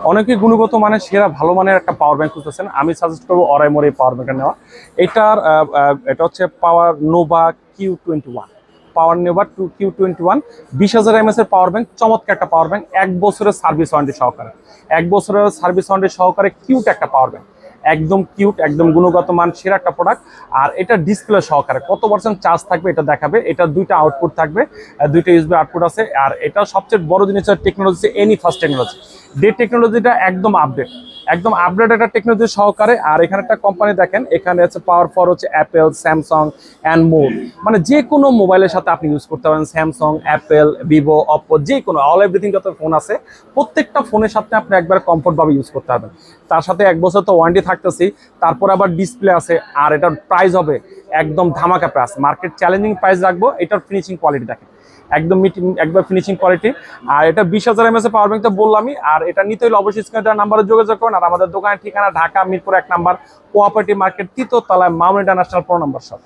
অনেকে গুণগত মানে সেরা ভালো মানের একটা পাওয়ার ব্যাংক খুঁজতেছেন, আমি সাজেস্ট করবো অরাইমোর এই পাওয়ার ব্যাংকটা নেওয়া। এটার এটা হচ্ছে পাওয়ার নোভা Q21, পাওয়ার নোভা Q21, 20,000 mAh এর পাওয়ার ব্যাংক। চমৎকার একটা পাওয়ার ব্যাংক, 1 বছরের সার্ভিস ওয়ারেন্টি সহকারে, 1 বছরের সার্ভিস ওয়ারেন্টি সহকারে কিউট একটা পাওয়ার ব্যাংক, একদম কিউট, একদম গুণগত মান সেরা একটা প্রোডাক্ট। আর এটা ডিসপ্লে সহকারে কত পার্সেন্ট চার্জ থাকবে এটা দেখাবে। এটা দুইটা আউটপুট থাকবে, দুইটা ইউএসবি আউটপুট আছে। আর এটা সবচেয়ে বড় জিনিস হচ্ছে technology, any first technology. Day টেকনোলজিটা একদম আপডেট, একদম আপডেট একটা টেকনোলজি সহকারে। আর এখানে একটা কোম্পানি দেখেন, এখানে হচ্ছে পাওয়ার ফর হচ্ছে অ্যাপেল, স্যামসাং অ্যান্ড মোর, মানে যে কোনো মোবাইলের সাথে আপনি ইউজ করতে পারেন। স্যামসাং, অ্যাপেল, ভিভো, অপো, যে কোনো অল এভরিথিং যত ফোন আছে প্রত্যেকটা ফোনের সাথে আপনি একবার কমফোর্টভাবে ইউজ করতে পারবেন। তার সাথে 1 বছর তো ওয়ারেন্টি থাকতেছি, তারপর আবার ডিসপ্লে আছে। আর এটার প্রাইস হবে একদম ধামাকা প্রাইস, মার্কেট চ্যালেঞ্জিং প্রাইস রাখবো। এটার ফিনিশিং কোয়ালিটি দেখেন, একদম একবার ফিনিশিং কোয়ালিটি। আর এটা 20,000 mAh পাওয়ার ব্যাংক তো বললামই। আর এটা নিতে হলে অবশ্যই স্ক্রিনে দেওয়া নাম্বারে যোগাযোগ করুন। আর আমাদের দোকানের ঠিকানা ঢাকা মিরপুর 1 নম্বর, কোঅপারেটিভ মার্কেট, 3য় তলায়, মামুন ইন্টারন্যাশনাল 15 নম্বর শপ।